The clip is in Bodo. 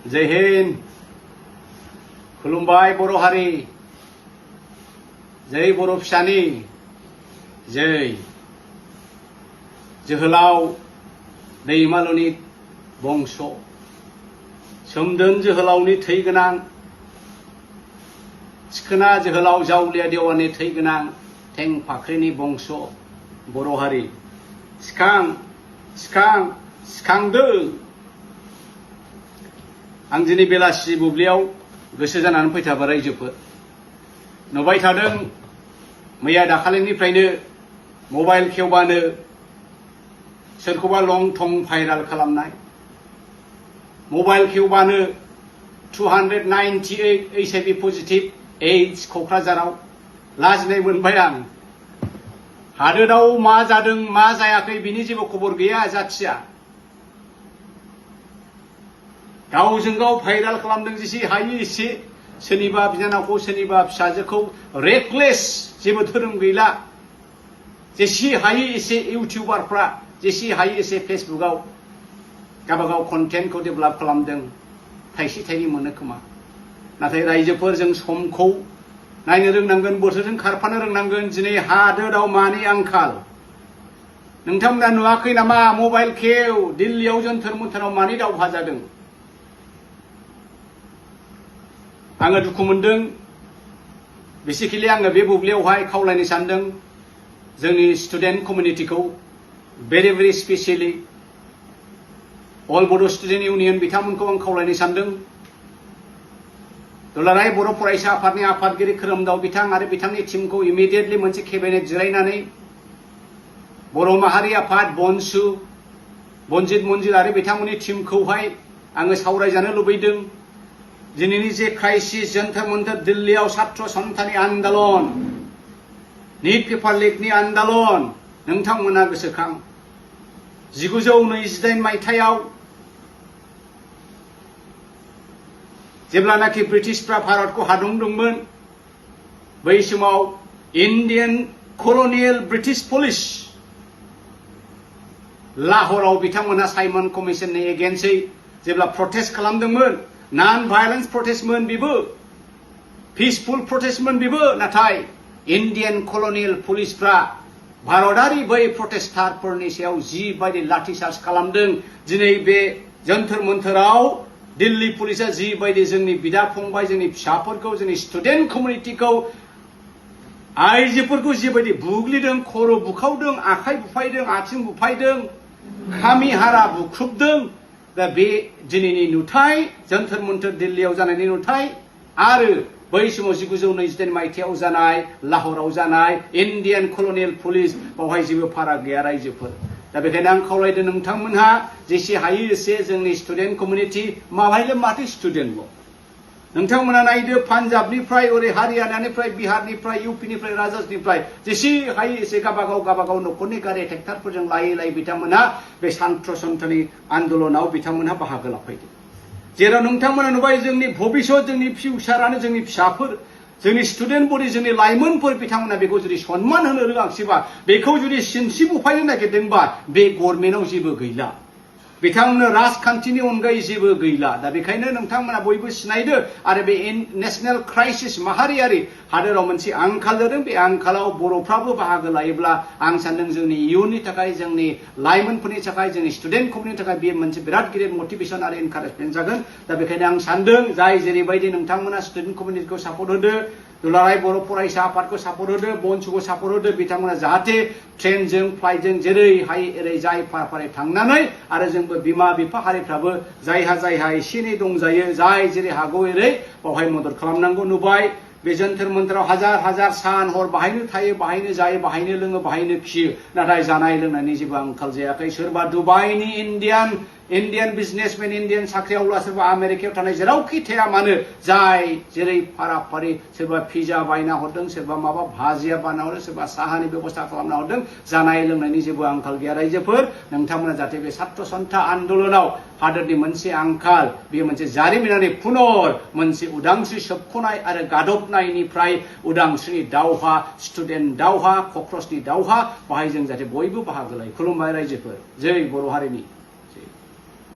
जय हिंद खुलुमबाय बर' हारि जय बर' फिसानि जय जोहोलाव दैमालुनि बंश सोमदोन जोहोलावनि थै गोनां सिखोना जोहोलाव जावलिया देवानि थै गोनां थें फाख्रिनि बंश बर' हारि सिखां सिखां सिखांदों। आं दिनै बेलासि बुब्लियाव गोसो जानानै फैथाबाय रायजोफोर नुबाय थादों मैया दाखालिनिफ्रायनो मबाइल खेवबानो सोरखौबा लं थं भाइराल खालामनाय मबाइल खेवबानो 298 HIV पजिटिभ एड्स क'क्राझाराव लाजिनाय मोनबाय आं। हादोराव मा जादों मा जायाखै बिनि जेबो खबर गैया जाथिया गावजों गाव भाइराल खालामदों जेसे हायो एसे सोरनिबा बिनानावखौ सोरनिबा फिसाजोखौ रेकलेस जेबो धोरोम गैला जेसे हायो एसे इउटिउबारफ्रा जेसे हायो एसे फेसबुकआव गावबागाव कन्टेन्टखौ डेभेलप खालामदों थाइसे थाइनै मोनो खोमा नाथाय रायजोफोर जों समखौ नायनो रोंनांगोन बोथोरजों खारफानो रोंनांगोन। दिनै हादोराव मानि आंखाल नोंथांमोना नुवाखै नामा मबाइल खेव दिल्लीयाव जन्थर मन्थराव मानि दावहा जादों। आङो दुखु मोनदों बेसिकेलि आङो बे बुब्लियावहाय खावलायनो सानदों जोंनि स्टुडेन्ट कमिउनिटिखौ भेरि भेरि स्पेसियेलि अल बड' स्टुडेन्ट इउनियन बिथांमोनखौ आं खावलायनो सानदों दुलाराय बर' फरायसा आफादनि आफादगिरि खोरोमदाव बिथां आरो बिथांनि टीमखौ इमिडियेटलि मोनसे केबिनेट जिरायनानै बर' माहारि आफाद बनसु बनजित मन्जिल आरो बिथांमोननि टीमखौहाय आङो सावरायजानो लुबैदों। दिनैनि जे क्राइसिस जन्थर मन्थर दिल्लीयाव छात्र सन्थानि आन्दोलन नीट पेपार लिकनि आन्दोलन नोंथांमोना गोसोखां 1928 मायथाइयाव जेब्लानाखि ब्रिटिशफ्रा भारतखौ हादंदोंमोन बै समाव इन्डियान कलनियेल ब्रिटिश पुलिस लाहौराव बिथांमोना साइमन कमिसननि एगेन्स्टै जेब्ला प्रटेस्ट खालामदोंमोन नन भायलेन्स प्रटेस्टमोन बेबो पिसफुल प्रटेस्टमोन बेबो नाथाय इन्डियान कलनियेल पुलिसफ्रा भारतारि बै प्रटेस्टारफोरनि सायाव जिबायदि लाठिचार्ज खालामदों दिनै बे जन्थर मन्थराव दिल्ली पुलिसा जिबायदि जोंनि बिदा फंबाय जोंनि फिसाफोरखौ जोंनि स्टुडेन्ट कमिउनिटिखौ आइजोफोरखौ जिबायदि बुग्लिदों खर' बुखावदों आखाइ बुफायदों आथिं बुफायदों खामि हारा बुख्रुबदों दा बे दिनैनि नुथाय जन्थर मन्थर दिल्लीयाव जानायनि नुथाय आरो बै समाव 1928 मायथाइयाव जानाय लाहौराव जानाय इन्डियान कलनियेल पुलिस बावहाय जेबो फाराग गैया रायजोफोर। दा बेखायनो आं खावलायदों नोंथांमोनहा जेसे हायो एसे जोंनि स्टुडेन्ट कमिउनिटि माहायले माथो स्टुडेन्टल' नोंथांमोना नायदो पान्जाबनिफ्राय ओरै हारियानानिफ्राय बिहारनिफ्राय इउपिनिफ्राय राजस्थाननिफ्राय जेसे हायो एसे गावबागाव न'खरनि गारि ट्रेक्टरफोरजों लायै लायै बिथांमोना बे छात्र सन्थानि आन्दोलनाव बिथांमोनहा बाहागो लाफैदों जेराव नोंथांमोना नुबाय जोंनि भबिष्यत जोंनि फिउचारानो जोंनि फिसाफोर जोंनि स्टुडेन्ट बडि जोंनि लाइमोनफोर बिथांमोना बेखौ जुदि सन्मान होनो रोङाखिसैबा बेखौ जुदि सिनस्रि बुफायनो नागिरदोंबा बे गभर्नमेन्टआव जेबो गैला बिथांमोननो राजखान्थिनि अनगायै जेबो गैला। दा बेखायनो नोंथांमोना बयबो सिनायदो आरो बे नेशनेल क्राइसिस माहारियारि हादोराव मोनसे आंखाल जादों बे आंखालाव बर'फ्राबो बाहागो लायोब्ला आं सानदों जोंनि इयुननि थाखाय जोंनि लाइमोनफोरनि थाखाय जोंनि स्टुडेन्ट कमिउनिटिनि थाखाय बे मोनसे बिराद गिदिर मटिभेसन आरो इनकारेजमेन्ट जागोन। दा बेखायनो आं सानदों जाय जेरैबायदि नोंथांमोना स्टुडेन्ट कमिउनिटिखौ सापर्ट होदो दुलाराय बर' फरायसा आफादखौ सापर्ट होदो बनसुखौ सापर्ट होदो बिथांमोना जाहाथे ट्रेनजों फ्लाइटजों जेरै हायो एरै जाय फारै थांनानै आरो जोंबो बिमा बिफा हारिफ्राबो जायहा एसे एनै दंजायो जाय जेरै हागौ एरै बावहाय मदद खालामनांगौ। नुबाय बे जन्थर मन्थराव हाजार सान हर बाहायनो थायो बाहायनो जायो बाहायनो लोङो बाहायनो खियो नाथाय जानाय लोंनायनि जेबो आंखाल जायाखै। सोरबा दुबाइनि इन्डियान बिजनेसमेन इन्डियान साख्रिआवला सोरबा आमेरिकायाव थानाय जेरावखि थाया मानो जाय जेरै फारि सोरबा पिज्जा बायना हरदों सोरबा माबा भाजिया बायना हरदों सोरबा साहानि बेबस्था खालामना हरदों जानाय लोंनायनि जेबो आंखाल गैया। रायजोफोर नोंथांमोना जाहाथे बे छात्र सन्था आन्दोलनाव हादोरनि मोनसे आंखाल बेयो मोनसे जारिमिनारि पुनर मोनसे उदांस्रि सोबख'नाय आरो गादबनायनिफ्राय उदांस्रिनि दावहा स्टुडेन्ट दावहा कक्रसनि दावहा बाहाय जों जाहाथे बयबो बाहागो लायो। खुलुमबाय रायजोफोर जय बर' हारिनि।